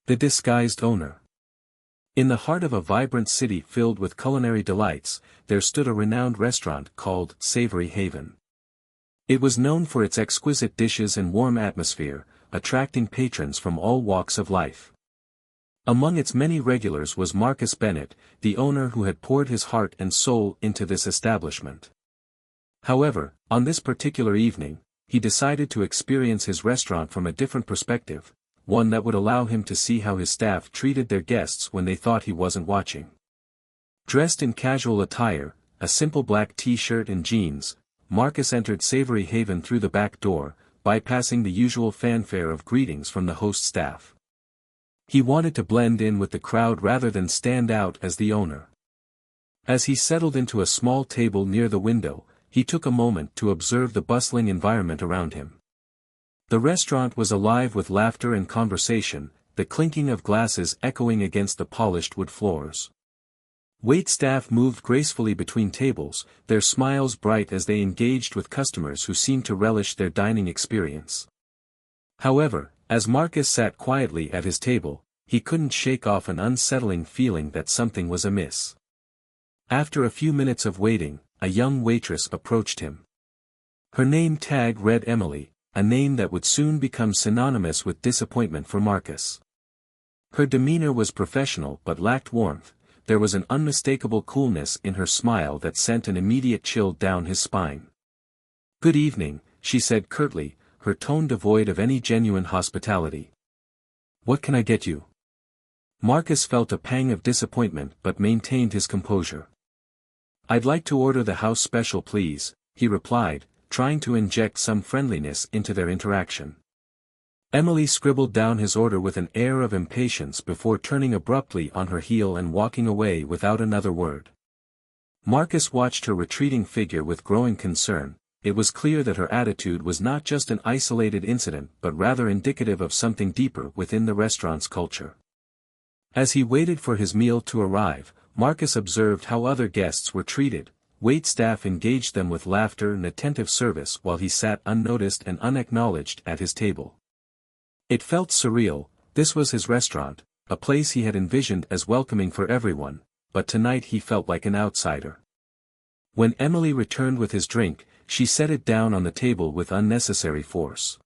The disguised owner. In the heart of a vibrant city filled with culinary delights, there stood a renowned restaurant called Savory Haven. It was known for its exquisite dishes and warm atmosphere, attracting patrons from all walks of life. Among its many regulars was Marcus Bennett, the owner who had poured his heart and soul into this establishment. However, on this particular evening, he decided to experience his restaurant from a different perspective, one that would allow him to see how his staff treated their guests when they thought he wasn't watching. Dressed in casual attire, a simple black t-shirt and jeans, Marcus entered Savory Haven through the back door, bypassing the usual fanfare of greetings from the host staff. He wanted to blend in with the crowd rather than stand out as the owner. As he settled into a small table near the window, he took a moment to observe the bustling environment around him. The restaurant was alive with laughter and conversation, the clinking of glasses echoing against the polished wood floors. Waitstaff moved gracefully between tables, their smiles bright as they engaged with customers who seemed to relish their dining experience. However, as Marcus sat quietly at his table, he couldn't shake off an unsettling feeling that something was amiss. After a few minutes of waiting, a young waitress approached him. Her name tag read Emily, a name that would soon become synonymous with disappointment for Marcus. Her demeanor was professional but lacked warmth, there was an unmistakable coolness in her smile that sent an immediate chill down his spine. "Good evening," she said curtly, her tone devoid of any genuine hospitality. "What can I get you?" Marcus felt a pang of disappointment but maintained his composure. "I'd like to order the house special please," he replied, trying to inject some friendliness into their interaction. Emily scribbled down his order with an air of impatience before turning abruptly on her heel and walking away without another word. Marcus watched her retreating figure with growing concern. It was clear that her attitude was not just an isolated incident but rather indicative of something deeper within the restaurant's culture. As he waited for his meal to arrive, Marcus observed how other guests were treated. Waitstaff engaged them with laughter and attentive service while he sat unnoticed and unacknowledged at his table. It felt surreal. This was his restaurant, a place he had envisioned as welcoming for everyone, but tonight he felt like an outsider. When Emily returned with his drink, she set it down on the table with unnecessary force.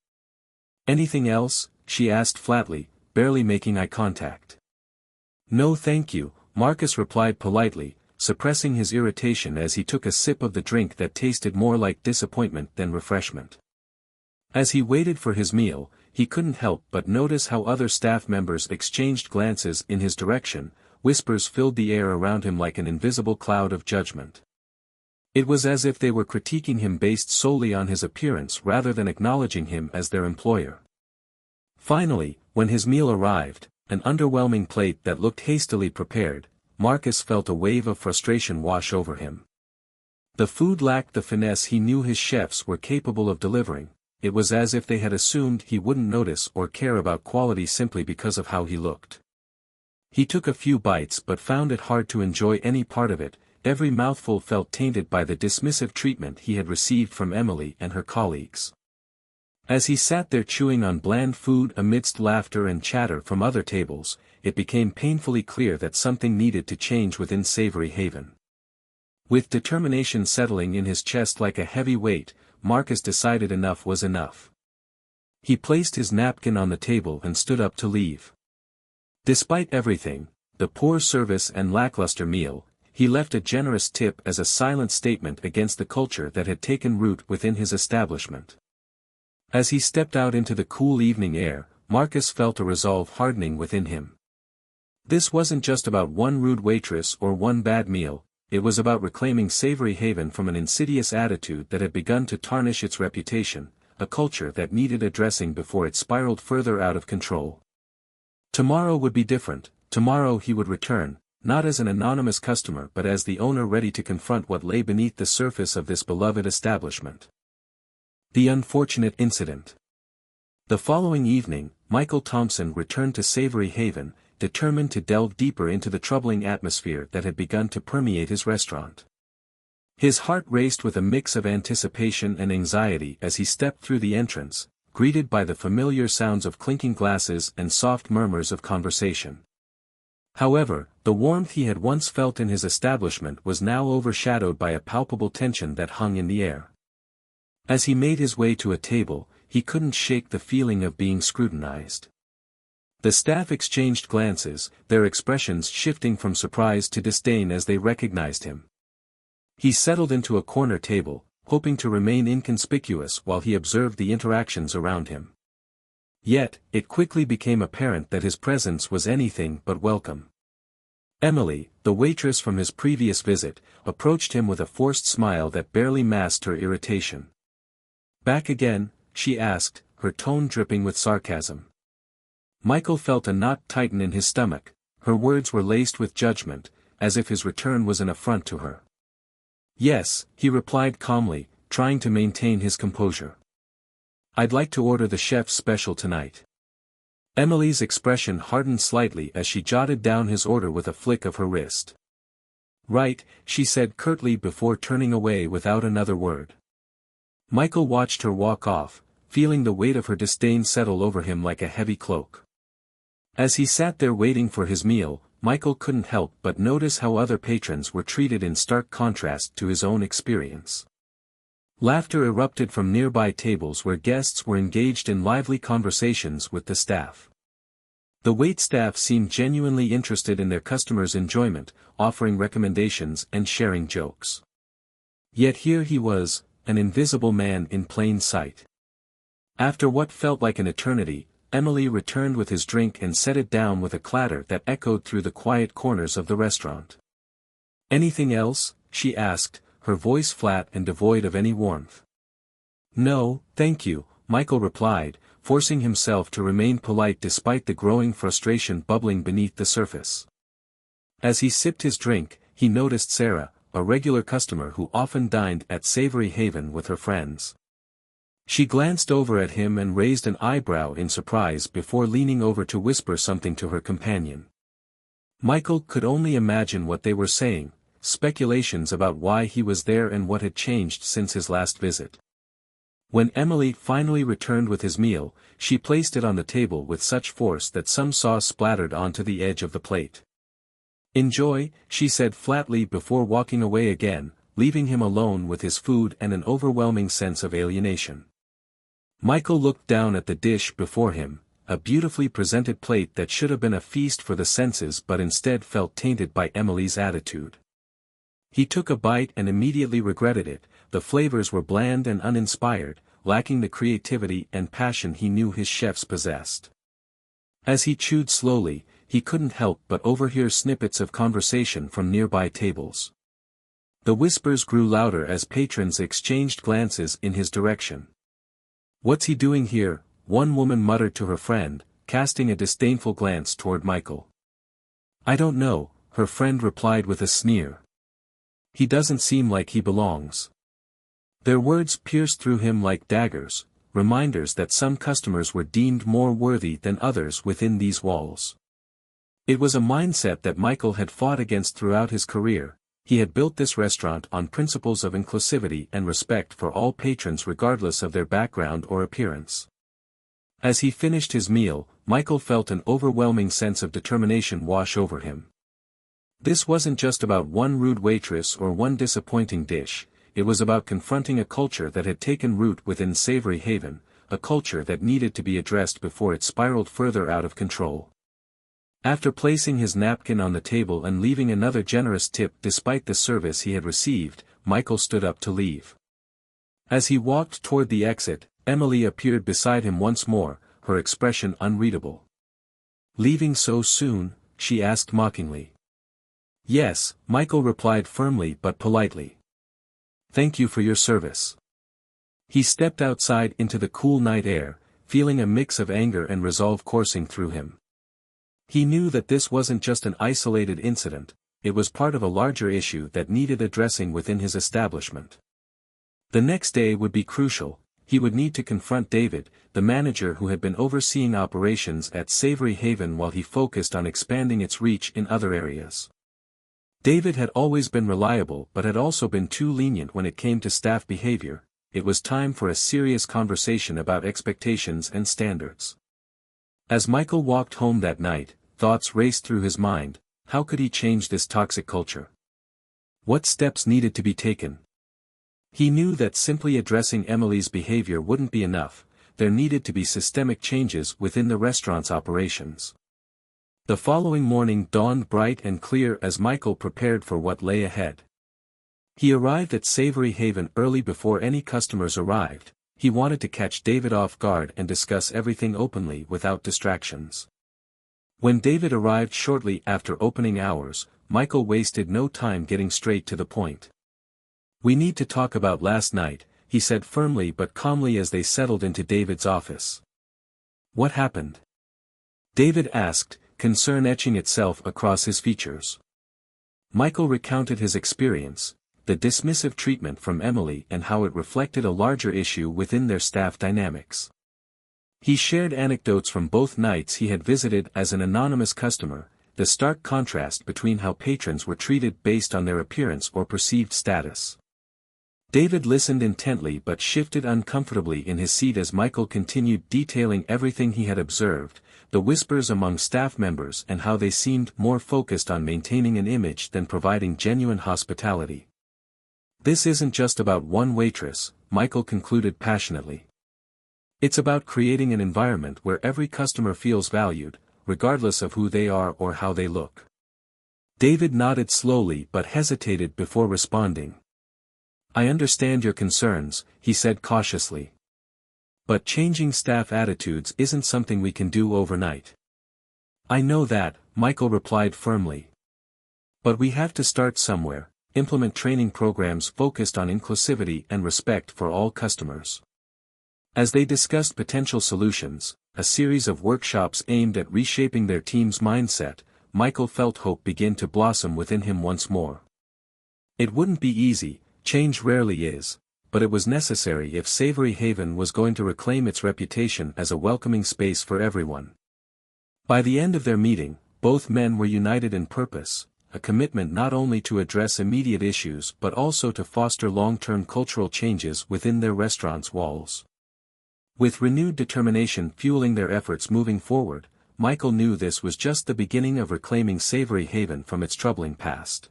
"Anything else?" she asked flatly, barely making eye contact. "No thank you," Marcus replied politely, suppressing his irritation as he took a sip of the drink that tasted more like disappointment than refreshment. As he waited for his meal, he couldn't help but notice how other staff members exchanged glances in his direction, whispers filled the air around him like an invisible cloud of judgment. It was as if they were critiquing him based solely on his appearance rather than acknowledging him as their employer. Finally, when his meal arrived, an underwhelming plate that looked hastily prepared, Marcus felt a wave of frustration wash over him. The food lacked the finesse he knew his chefs were capable of delivering. It was as if they had assumed he wouldn't notice or care about quality simply because of how he looked. He took a few bites but found it hard to enjoy any part of it. Every mouthful felt tainted by the dismissive treatment he had received from Emily and her colleagues. As he sat there chewing on bland food amidst laughter and chatter from other tables, it became painfully clear that something needed to change within Savory Haven. With determination settling in his chest like a heavy weight, Marcus decided enough was enough. He placed his napkin on the table and stood up to leave. Despite everything, the poor service and lackluster meal, he left a generous tip as a silent statement against the culture that had taken root within his establishment. As he stepped out into the cool evening air, Marcus felt a resolve hardening within him. This wasn't just about one rude waitress or one bad meal, it was about reclaiming Savory Haven from an insidious attitude that had begun to tarnish its reputation, a culture that needed addressing before it spiraled further out of control. Tomorrow would be different. Tomorrow he would return, not as an anonymous customer but as the owner ready to confront what lay beneath the surface of this beloved establishment. The unfortunate incident. The following evening, Michael Thompson returned to Savory Haven, determined to delve deeper into the troubling atmosphere that had begun to permeate his restaurant. His heart raced with a mix of anticipation and anxiety as he stepped through the entrance, greeted by the familiar sounds of clinking glasses and soft murmurs of conversation. However, the warmth he had once felt in his establishment was now overshadowed by a palpable tension that hung in the air. As he made his way to a table, he couldn't shake the feeling of being scrutinized. The staff exchanged glances, their expressions shifting from surprise to disdain as they recognized him. He settled into a corner table, hoping to remain inconspicuous while he observed the interactions around him. Yet, it quickly became apparent that his presence was anything but welcome. Emily, the waitress from his previous visit, approached him with a forced smile that barely masked her irritation. "Back again?" she asked, her tone dripping with sarcasm. Michael felt a knot tighten in his stomach. Her words were laced with judgment, as if his return was an affront to her. "Yes," he replied calmly, trying to maintain his composure. "I'd like to order the chef's special tonight." Emily's expression hardened slightly as she jotted down his order with a flick of her wrist. "Right," she said curtly before turning away without another word. Michael watched her walk off, feeling the weight of her disdain settle over him like a heavy cloak. As he sat there waiting for his meal, Michael couldn't help but notice how other patrons were treated in stark contrast to his own experience. Laughter erupted from nearby tables where guests were engaged in lively conversations with the staff. The waitstaff seemed genuinely interested in their customers' enjoyment, offering recommendations and sharing jokes. Yet here he was, an invisible man in plain sight. After what felt like an eternity, Emily returned with his drink and set it down with a clatter that echoed through the quiet corners of the restaurant. "Anything else?" she asked, her voice flat and devoid of any warmth. "No, thank you," Michael replied, forcing himself to remain polite despite the growing frustration bubbling beneath the surface. As he sipped his drink, he noticed Sarah, a regular customer who often dined at Savory Haven with her friends. She glanced over at him and raised an eyebrow in surprise before leaning over to whisper something to her companion. Michael could only imagine what they were saying, speculations about why he was there and what had changed since his last visit. When Emily finally returned with his meal, she placed it on the table with such force that some sauce splattered onto the edge of the plate. "Enjoy," she said flatly before walking away again, leaving him alone with his food and an overwhelming sense of alienation. Michael looked down at the dish before him, a beautifully presented plate that should have been a feast for the senses but instead felt tainted by Emily's attitude. He took a bite and immediately regretted it. The flavors were bland and uninspired, lacking the creativity and passion he knew his chefs possessed. As he chewed slowly, he couldn't help but overhear snippets of conversation from nearby tables. The whispers grew louder as patrons exchanged glances in his direction. "What's he doing here?" one woman muttered to her friend, casting a disdainful glance toward Michael. "I don't know," her friend replied with a sneer. "He doesn't seem like he belongs." Their words pierced through him like daggers, reminders that some customers were deemed more worthy than others within these walls. It was a mindset that Michael had fought against throughout his career. He had built this restaurant on principles of inclusivity and respect for all patrons regardless of their background or appearance. As he finished his meal, Michael felt an overwhelming sense of determination wash over him. This wasn't just about one rude waitress or one disappointing dish, it was about confronting a culture that had taken root within Savory Haven, a culture that needed to be addressed before it spiraled further out of control. After placing his napkin on the table and leaving another generous tip despite the service he had received, Michael stood up to leave. As he walked toward the exit, Emily appeared beside him once more, her expression unreadable. "Leaving so soon?" she asked mockingly. "Yes," Michael replied firmly but politely. "Thank you for your service." He stepped outside into the cool night air, feeling a mix of anger and resolve coursing through him. He knew that this wasn't just an isolated incident, it was part of a larger issue that needed addressing within his establishment. The next day would be crucial. He would need to confront David, the manager who had been overseeing operations at Savory Haven while he focused on expanding its reach in other areas. David had always been reliable but had also been too lenient when it came to staff behavior, it was time for a serious conversation about expectations and standards. As Michael walked home that night, thoughts raced through his mind. How could he change this toxic culture? What steps needed to be taken? He knew that simply addressing Emily's behavior wouldn't be enough. There needed to be systemic changes within the restaurant's operations. The following morning dawned bright and clear as Michael prepared for what lay ahead. He arrived at Savory Haven early before any customers arrived. He wanted to catch David off guard and discuss everything openly without distractions. When David arrived shortly after opening hours, Michael wasted no time getting straight to the point. "We need to talk about last night," he said firmly but calmly as they settled into David's office. "What happened?" David asked, concern etching itself across his features. Michael recounted his experience, the dismissive treatment from Emily and how it reflected a larger issue within their staff dynamics. He shared anecdotes from both nights he had visited as an anonymous customer, the stark contrast between how patrons were treated based on their appearance or perceived status. David listened intently but shifted uncomfortably in his seat as Michael continued detailing everything he had observed, the whispers among staff members and how they seemed more focused on maintaining an image than providing genuine hospitality. "This isn't just about one waitress," Michael concluded passionately. "It's about creating an environment where every customer feels valued, regardless of who they are or how they look." David nodded slowly but hesitated before responding. "I understand your concerns," he said cautiously. "But changing staff attitudes isn't something we can do overnight." "I know that," Michael replied firmly. "But we have to start somewhere, implement training programs focused on inclusivity and respect for all customers." As they discussed potential solutions, a series of workshops aimed at reshaping their team's mindset, Michael felt hope begin to blossom within him once more. It wouldn't be easy, change rarely is, but it was necessary if Savory Haven was going to reclaim its reputation as a welcoming space for everyone. By the end of their meeting, both men were united in purpose, a commitment not only to address immediate issues but also to foster long-term cultural changes within their restaurant's walls. With renewed determination fueling their efforts moving forward, Michael knew this was just the beginning of reclaiming Savory Haven from its troubling past.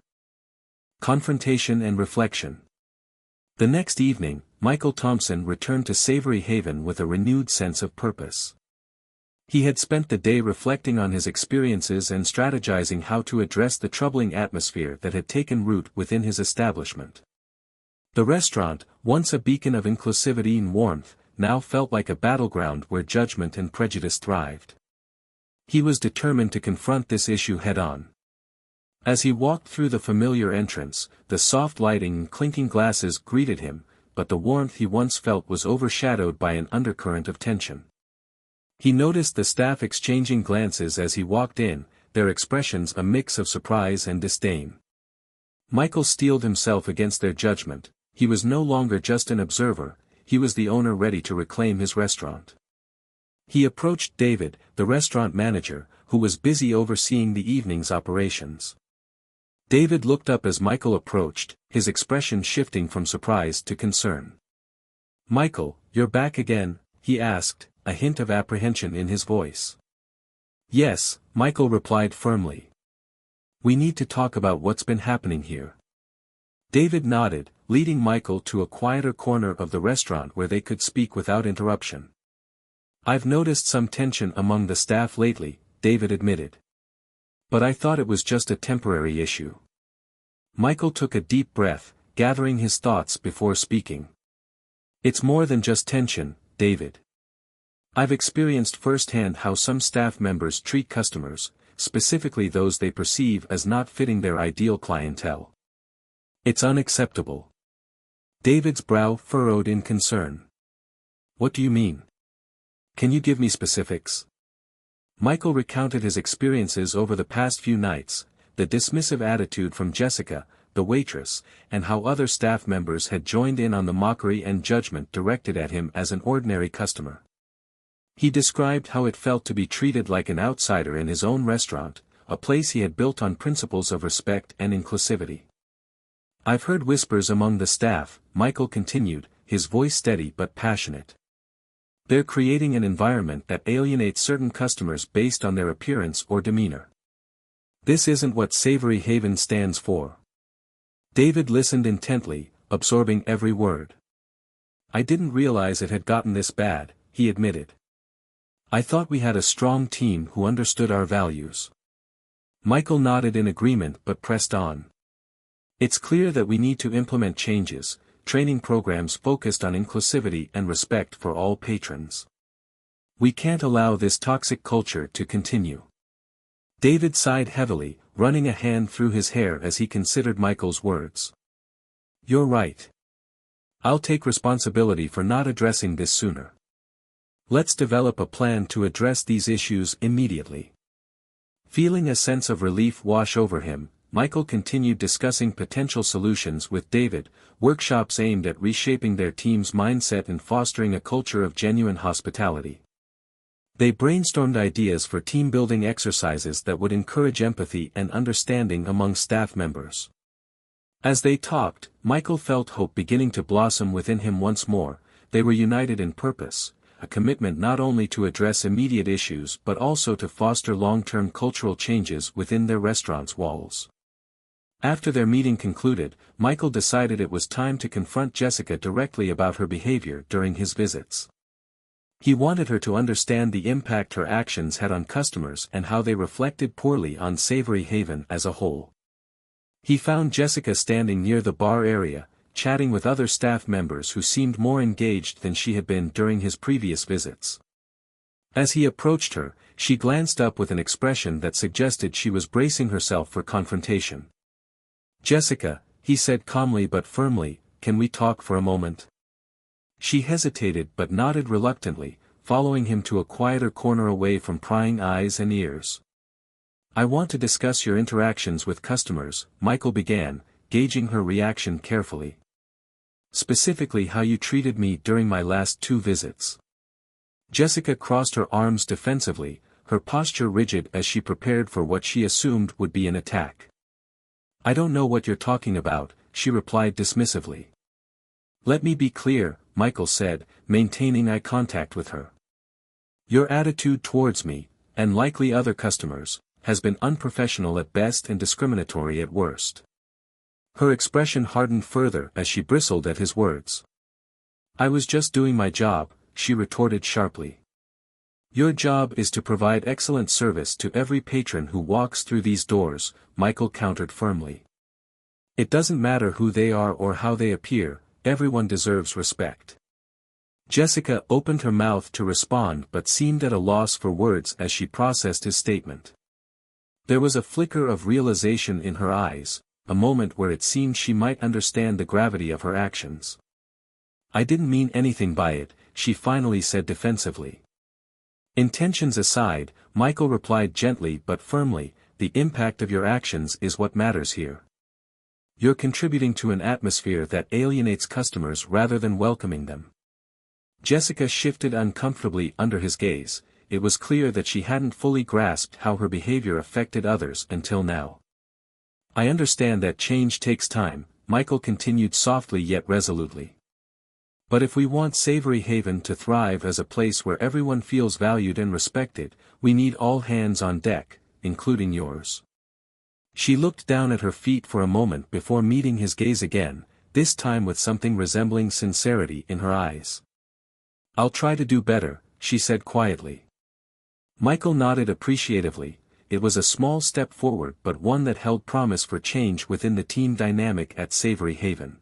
Confrontation and reflection. The next evening, Michael Thompson returned to Savory Haven with a renewed sense of purpose. He had spent the day reflecting on his experiences and strategizing how to address the troubling atmosphere that had taken root within his establishment. The restaurant, once a beacon of inclusivity and warmth, now felt like a battleground where judgment and prejudice thrived. He was determined to confront this issue head-on. As he walked through the familiar entrance, the soft lighting and clinking glasses greeted him, but the warmth he once felt was overshadowed by an undercurrent of tension. He noticed the staff exchanging glances as he walked in, their expressions a mix of surprise and disdain. Michael steeled himself against their judgment. He was no longer just an observer, he was the owner ready to reclaim his restaurant. He approached David, the restaurant manager, who was busy overseeing the evening's operations. David looked up as Michael approached, his expression shifting from surprise to concern. "Michael, you're back again?" he asked, a hint of apprehension in his voice. "Yes," Michael replied firmly. "We need to talk about what's been happening here." David nodded, leading Michael to a quieter corner of the restaurant where they could speak without interruption. "I've noticed some tension among the staff lately," David admitted. "But I thought it was just a temporary issue." Michael took a deep breath, gathering his thoughts before speaking. "It's more than just tension, David. I've experienced firsthand how some staff members treat customers, specifically those they perceive as not fitting their ideal clientele. It's unacceptable." David's brow furrowed in concern. "What do you mean? Can you give me specifics?" Michael recounted his experiences over the past few nights, the dismissive attitude from Jessica, the waitress, and how other staff members had joined in on the mockery and judgment directed at him as an ordinary customer. He described how it felt to be treated like an outsider in his own restaurant, a place he had built on principles of respect and inclusivity. "I've heard whispers among the staff," Michael continued, his voice steady but passionate. "They're creating an environment that alienates certain customers based on their appearance or demeanor. This isn't what Savory Haven stands for." David listened intently, absorbing every word. "I didn't realize it had gotten this bad," he admitted. "I thought we had a strong team who understood our values." Michael nodded in agreement but pressed on. "It's clear that we need to implement changes, training programs focused on inclusivity and respect for all patrons. We can't allow this toxic culture to continue." David sighed heavily, running a hand through his hair as he considered Michael's words. "You're right. I'll take responsibility for not addressing this sooner. Let's develop a plan to address these issues immediately." Feeling a sense of relief wash over him, Michael continued discussing potential solutions with David, workshops aimed at reshaping their team's mindset and fostering a culture of genuine hospitality. They brainstormed ideas for team-building exercises that would encourage empathy and understanding among staff members. As they talked, Michael felt hope beginning to blossom within him once more. They were united in purpose, a commitment not only to address immediate issues but also to foster long-term cultural changes within their restaurant's walls. After their meeting concluded, Michael decided it was time to confront Jessica directly about her behavior during his visits. He wanted her to understand the impact her actions had on customers and how they reflected poorly on Savory Haven as a whole. He found Jessica standing near the bar area, chatting with other staff members who seemed more engaged than she had been during his previous visits. As he approached her, she glanced up with an expression that suggested she was bracing herself for confrontation. "Jessica," he said calmly but firmly, "can we talk for a moment?" She hesitated but nodded reluctantly, following him to a quieter corner away from prying eyes and ears. "I want to discuss your interactions with customers," Michael began, gauging her reaction carefully. "Specifically how you treated me during my last 2 visits." Jessica crossed her arms defensively, her posture rigid as she prepared for what she assumed would be an attack. "I don't know what you're talking about," she replied dismissively. "Let me be clear," Michael said, maintaining eye contact with her. "Your attitude towards me, and likely other customers, has been unprofessional at best and discriminatory at worst." Her expression hardened further as she bristled at his words. "I was just doing my job," she retorted sharply. "Your job is to provide excellent service to every patron who walks through these doors," Michael countered firmly. "It doesn't matter who they are or how they appear, everyone deserves respect." Jessica opened her mouth to respond but seemed at a loss for words as she processed his statement. There was a flicker of realization in her eyes, a moment where it seemed she might understand the gravity of her actions. "I didn't mean anything by it," she finally said defensively. Intentions aside, Michael replied gently but firmly, "The impact of your actions is what matters here. You're contributing to an atmosphere that alienates customers rather than welcoming them." Jessica shifted uncomfortably under his gaze. It was clear that she hadn't fully grasped how her behavior affected others until now. "I understand that change takes time," Michael continued softly yet resolutely. "But if we want Savory Haven to thrive as a place where everyone feels valued and respected, we need all hands on deck, including yours." She looked down at her feet for a moment before meeting his gaze again, this time with something resembling sincerity in her eyes. "I'll try to do better," she said quietly. Michael nodded appreciatively. It was a small step forward but one that held promise for change within the team dynamic at Savory Haven.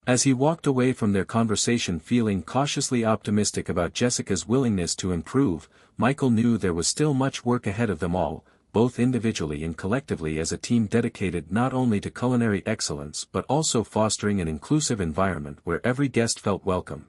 As he walked away from their conversation feeling cautiously optimistic about Jessica's willingness to improve, Michael knew there was still much work ahead of them all, both individually and collectively as a team dedicated not only to culinary excellence but also fostering an inclusive environment where every guest felt welcome.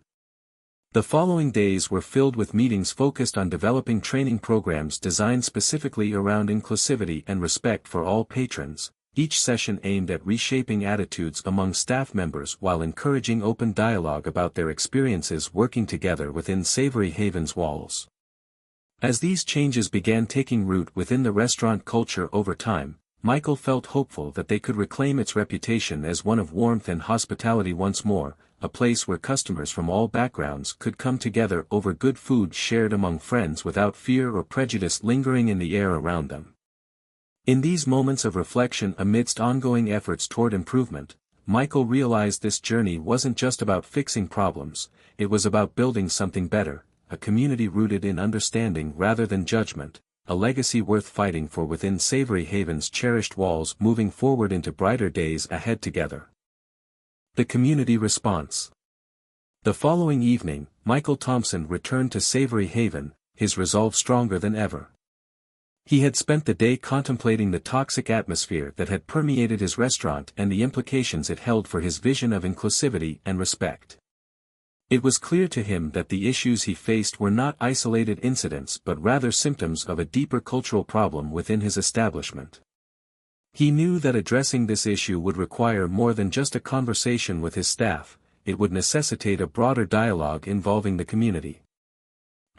The following days were filled with meetings focused on developing training programs designed specifically around inclusivity and respect for all patrons, each session aimed at reshaping attitudes among staff members while encouraging open dialogue about their experiences working together within Savory Haven's walls. As these changes began taking root within the restaurant culture over time, Michael felt hopeful that they could reclaim its reputation as one of warmth and hospitality once more, a place where customers from all backgrounds could come together over good food shared among friends without fear or prejudice lingering in the air around them. In these moments of reflection amidst ongoing efforts toward improvement, Michael realized this journey wasn't just about fixing problems, it was about building something better, a community rooted in understanding rather than judgment, a legacy worth fighting for within Savory Haven's cherished walls, moving forward into brighter days ahead together. The community response. The following evening, Michael Thompson returned to Savory Haven, his resolve stronger than ever. He had spent the day contemplating the toxic atmosphere that had permeated his restaurant and the implications it held for his vision of inclusivity and respect. It was clear to him that the issues he faced were not isolated incidents but rather symptoms of a deeper cultural problem within his establishment. He knew that addressing this issue would require more than just a conversation with his staff, it would necessitate a broader dialogue involving the community.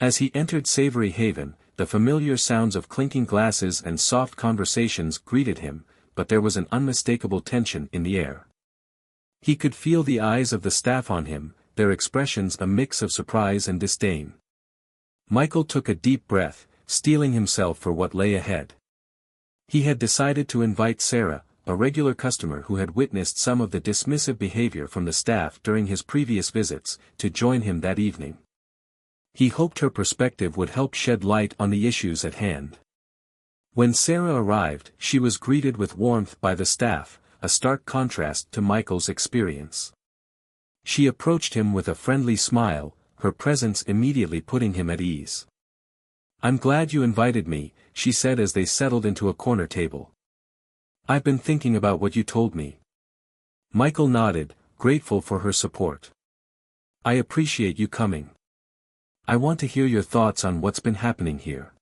As he entered Savory Haven, the familiar sounds of clinking glasses and soft conversations greeted him, but there was an unmistakable tension in the air. He could feel the eyes of the staff on him, their expressions a mix of surprise and disdain. Michael took a deep breath, steeling himself for what lay ahead. He had decided to invite Sarah, a regular customer who had witnessed some of the dismissive behavior from the staff during his previous visits, to join him that evening. He hoped her perspective would help shed light on the issues at hand. When Sarah arrived, she was greeted with warmth by the staff, a stark contrast to Michael's experience. She approached him with a friendly smile, her presence immediately putting him at ease. "I'm glad you invited me," she said as they settled into a corner table. "I've been thinking about what you told me." Michael nodded, grateful for her support. "I appreciate you coming. I want to hear your thoughts on what's been happening here."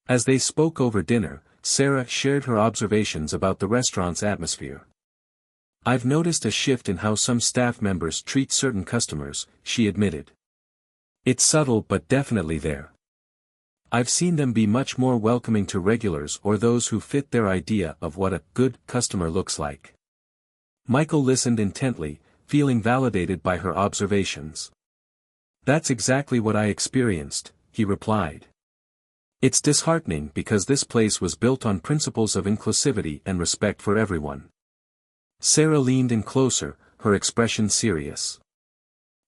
As they spoke over dinner, Sarah shared her observations about the restaurant's atmosphere. "I've noticed a shift in how some staff members treat certain customers," she admitted. "It's subtle but definitely there. I've seen them be much more welcoming to regulars or those who fit their idea of what a good customer looks like." Michael listened intently, feeling validated by her observations. "That's exactly what I experienced," he replied. "It's disheartening because this place was built on principles of inclusivity and respect for everyone." Sarah leaned in closer, her expression serious.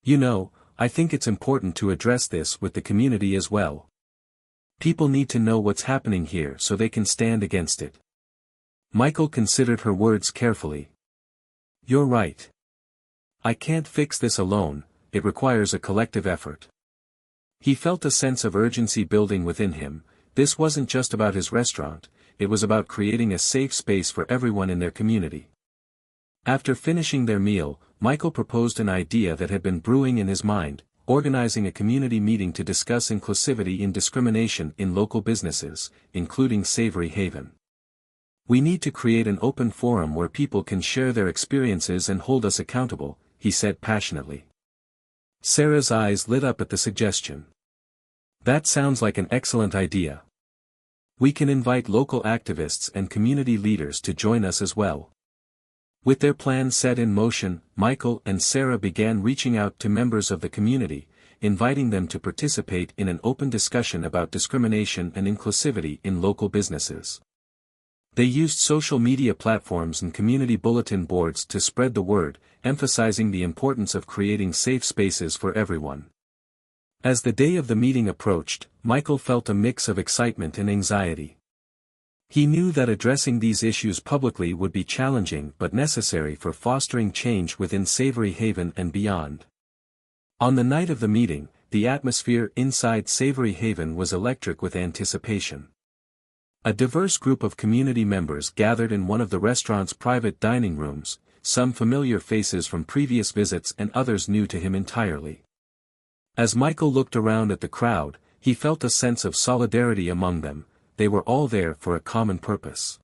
"You know, I think it's important to address this with the community as well. People need to know what's happening here so they can stand against it." Michael considered her words carefully. "You're right. I can't fix this alone, it requires a collective effort." He felt a sense of urgency building within him. This wasn't just about his restaurant, it was about creating a safe space for everyone in their community. After finishing their meal, Michael proposed an idea that had been brewing in his mind, organizing a community meeting to discuss inclusivity and discrimination in local businesses, including Savory Haven. "We need to create an open forum where people can share their experiences and hold us accountable," he said passionately. Sarah's eyes lit up at the suggestion. "That sounds like an excellent idea. We can invite local activists and community leaders to join us as well." With their plan set in motion, Michael and Sarah began reaching out to members of the community, inviting them to participate in an open discussion about discrimination and inclusivity in local businesses. They used social media platforms and community bulletin boards to spread the word, emphasizing the importance of creating safe spaces for everyone. As the day of the meeting approached, Michael felt a mix of excitement and anxiety. He knew that addressing these issues publicly would be challenging but necessary for fostering change within Savory Haven and beyond. On the night of the meeting, the atmosphere inside Savory Haven was electric with anticipation. A diverse group of community members gathered in one of the restaurant's private dining rooms, some familiar faces from previous visits and others new to him entirely. As Michael looked around at the crowd, he felt a sense of solidarity among them. They were all there for a common purpose.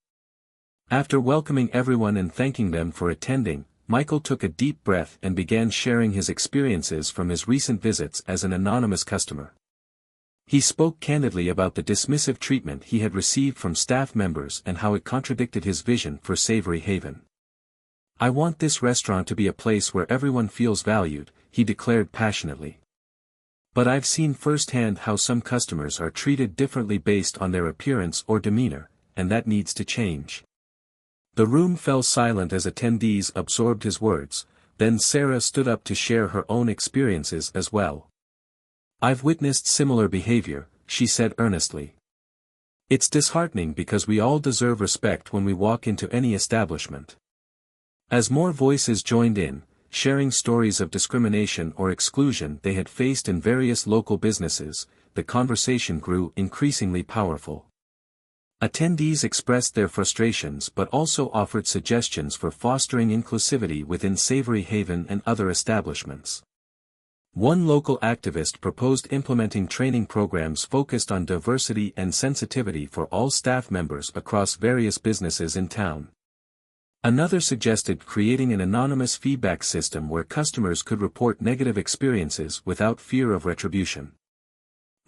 After welcoming everyone and thanking them for attending, Michael took a deep breath and began sharing his experiences from his recent visits as an anonymous customer. He spoke candidly about the dismissive treatment he had received from staff members and how it contradicted his vision for Savory Haven. "I want this restaurant to be a place where everyone feels valued," he declared passionately. "But I've seen firsthand how some customers are treated differently based on their appearance or demeanor, and that needs to change." The room fell silent as attendees absorbed his words, then Sarah stood up to share her own experiences as well. "I've witnessed similar behavior," she said earnestly. "It's disheartening because we all deserve respect when we walk into any establishment." As more voices joined in, sharing stories of discrimination or exclusion they had faced in various local businesses, the conversation grew increasingly powerful. Attendees expressed their frustrations but also offered suggestions for fostering inclusivity within Savory Haven and other establishments. One local activist proposed implementing training programs focused on diversity and sensitivity for all staff members across various businesses in town. Another suggested creating an anonymous feedback system where customers could report negative experiences without fear of retribution.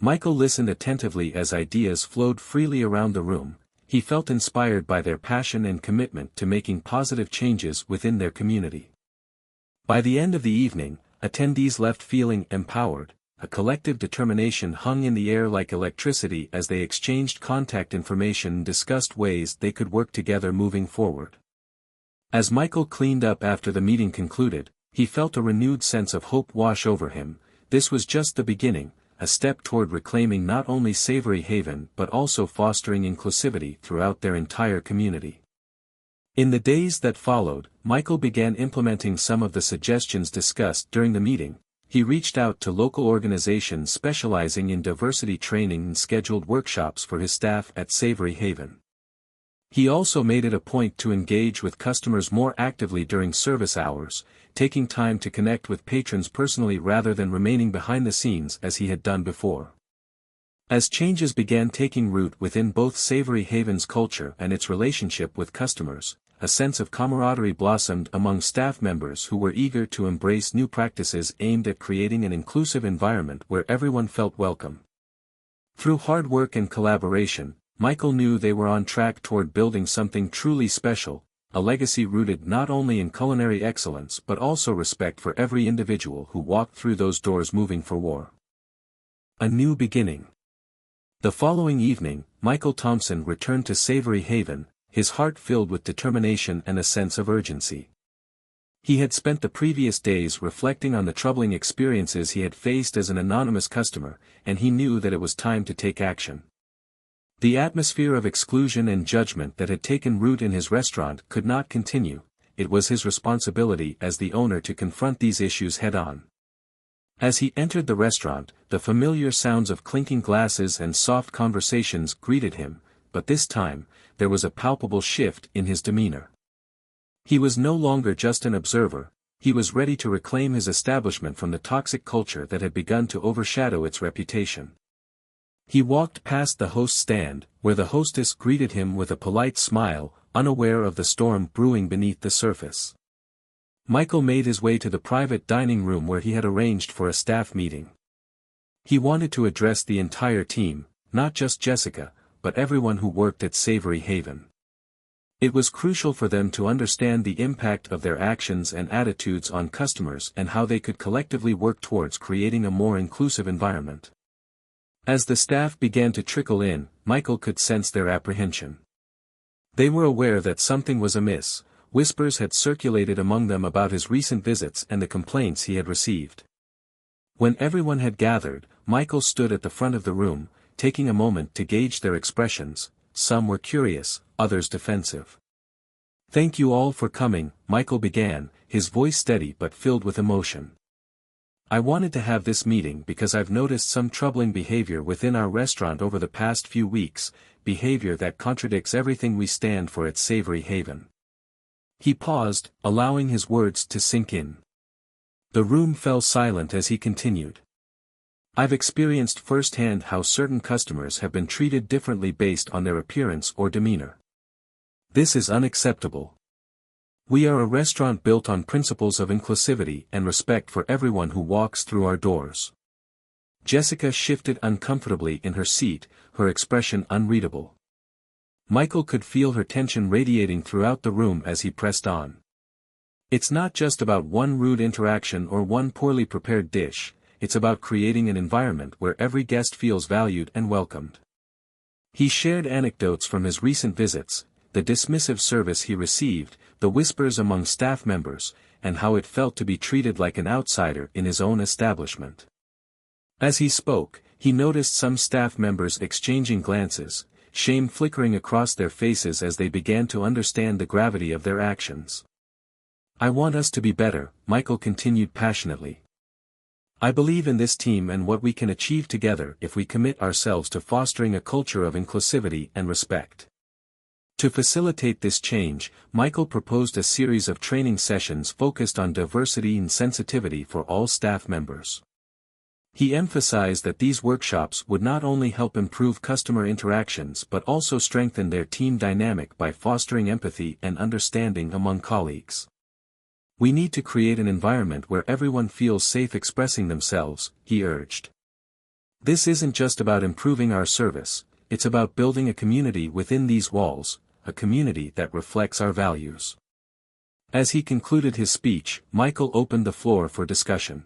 Michael listened attentively as ideas flowed freely around the room. He felt inspired by their passion and commitment to making positive changes within their community. By the end of the evening, attendees left feeling empowered. A collective determination hung in the air like electricity as they exchanged contact information and discussed ways they could work together moving forward. As Michael cleaned up after the meeting concluded, he felt a renewed sense of hope wash over him. This was just the beginning, a step toward reclaiming not only Savory Haven but also fostering inclusivity throughout their entire community. In the days that followed, Michael began implementing some of the suggestions discussed during the meeting. He reached out to local organizations specializing in diversity training and scheduled workshops for his staff at Savory Haven. He also made it a point to engage with customers more actively during service hours, taking time to connect with patrons personally rather than remaining behind the scenes as he had done before. As changes began taking root within both Savory Haven's culture and its relationship with customers, a sense of camaraderie blossomed among staff members who were eager to embrace new practices aimed at creating an inclusive environment where everyone felt welcome. Through hard work and collaboration, Michael knew they were on track toward building something truly special, a legacy rooted not only in culinary excellence but also respect for every individual who walked through those doors moving for war. A new beginning. The following evening, Michael Thompson returned to Savory Haven, his heart filled with determination and a sense of urgency. He had spent the previous days reflecting on the troubling experiences he had faced as an anonymous customer, and he knew that it was time to take action. The atmosphere of exclusion and judgment that had taken root in his restaurant could not continue. It was his responsibility as the owner to confront these issues head-on. As he entered the restaurant, the familiar sounds of clinking glasses and soft conversations greeted him, but this time, there was a palpable shift in his demeanor. He was no longer just an observer, he was ready to reclaim his establishment from the toxic culture that had begun to overshadow its reputation. He walked past the host's stand, where the hostess greeted him with a polite smile, unaware of the storm brewing beneath the surface. Michael made his way to the private dining room where he had arranged for a staff meeting. He wanted to address the entire team, not just Jessica, but everyone who worked at Savory Haven. It was crucial for them to understand the impact of their actions and attitudes on customers and how they could collectively work towards creating a more inclusive environment. As the staff began to trickle in, Michael could sense their apprehension. They were aware that something was amiss. Whispers had circulated among them about his recent visits and the complaints he had received. When everyone had gathered, Michael stood at the front of the room, taking a moment to gauge their expressions. Some were curious, others defensive. "Thank you all for coming," Michael began, his voice steady but filled with emotion. "I wanted to have this meeting because I've noticed some troubling behavior within our restaurant over the past few weeks, behavior that contradicts everything we stand for at Savory Haven." He paused, allowing his words to sink in. The room fell silent as he continued. "I've experienced firsthand how certain customers have been treated differently based on their appearance or demeanor. This is unacceptable. We are a restaurant built on principles of inclusivity and respect for everyone who walks through our doors." Jessica shifted uncomfortably in her seat, her expression unreadable. Michael could feel her tension radiating throughout the room as he pressed on. It's not just about one rude interaction or one poorly prepared dish, it's about creating an environment where every guest feels valued and welcomed. He shared anecdotes from his recent visits, the dismissive service he received, the whispers among staff members, and how it felt to be treated like an outsider in his own establishment. As he spoke, he noticed some staff members exchanging glances, shame flickering across their faces as they began to understand the gravity of their actions. "I want us to be better," Michael continued passionately. "I believe in this team and what we can achieve together if we commit ourselves to fostering a culture of inclusivity and respect." To facilitate this change, Michael proposed a series of training sessions focused on diversity and sensitivity for all staff members. He emphasized that these workshops would not only help improve customer interactions but also strengthen their team dynamic by fostering empathy and understanding among colleagues. "We need to create an environment where everyone feels safe expressing themselves," he urged. "This isn't just about improving our service, it's about building a community within these walls, a community that reflects our values." As he concluded his speech, Michael opened the floor for discussion.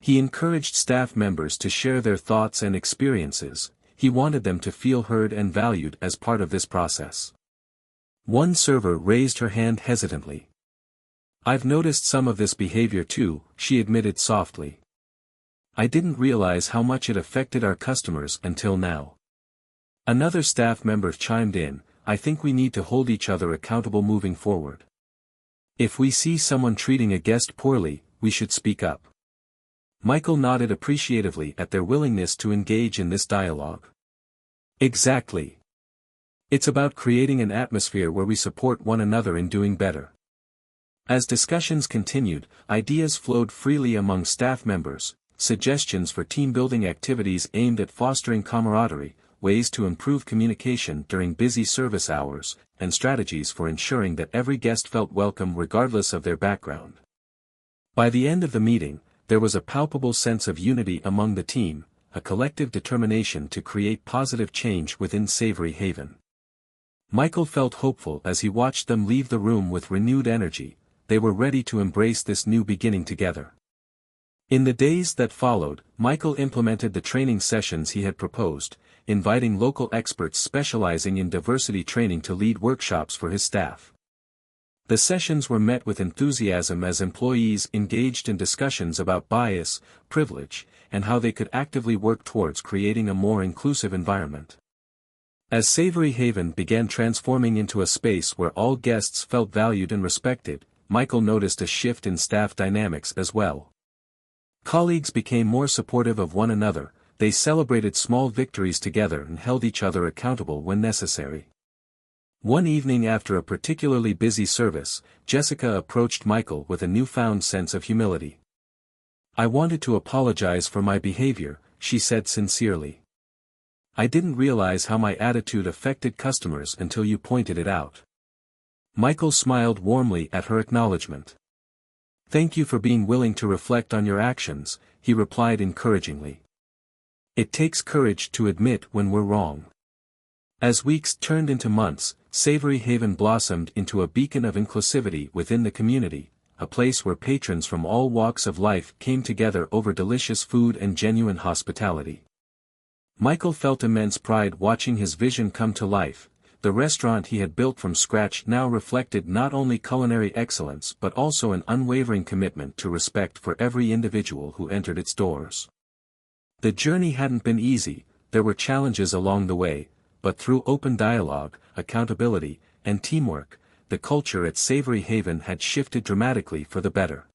He encouraged staff members to share their thoughts and experiences. He wanted them to feel heard and valued as part of this process. One server raised her hand hesitantly. "I've noticed some of this behavior too," she admitted softly. "I didn't realize how much it affected our customers until now." Another staff member chimed in, "I think we need to hold each other accountable moving forward. If we see someone treating a guest poorly, we should speak up." Michael nodded appreciatively at their willingness to engage in this dialogue. "Exactly. It's about creating an atmosphere where we support one another in doing better." As discussions continued, ideas flowed freely among staff members, suggestions for team-building activities aimed at fostering camaraderie, ways to improve communication during busy service hours, and strategies for ensuring that every guest felt welcome regardless of their background. By the end of the meeting, there was a palpable sense of unity among the team, a collective determination to create positive change within Savory Haven. Michael felt hopeful as he watched them leave the room with renewed energy. They were ready to embrace this new beginning together. In the days that followed, Michael implemented the training sessions he had proposed, inviting local experts specializing in diversity training to lead workshops for his staff. The sessions were met with enthusiasm as employees engaged in discussions about bias, privilege, and how they could actively work towards creating a more inclusive environment. As Savory Haven began transforming into a space where all guests felt valued and respected, Michael noticed a shift in staff dynamics as well. Colleagues became more supportive of one another, they celebrated small victories together and held each other accountable when necessary. One evening after a particularly busy service, Jessica approached Michael with a newfound sense of humility. "I wanted to apologize for my behavior," she said sincerely. "I didn't realize how my attitude affected customers until you pointed it out." Michael smiled warmly at her acknowledgement. "Thank you for being willing to reflect on your actions," he replied encouragingly. "It takes courage to admit when we're wrong." As weeks turned into months, Savory Haven blossomed into a beacon of inclusivity within the community, a place where patrons from all walks of life came together over delicious food and genuine hospitality. Michael felt immense pride watching his vision come to life. The restaurant he had built from scratch now reflected not only culinary excellence but also an unwavering commitment to respect for every individual who entered its doors. The journey hadn't been easy, there were challenges along the way, but through open dialogue, accountability, and teamwork, the culture at Savory Haven had shifted dramatically for the better.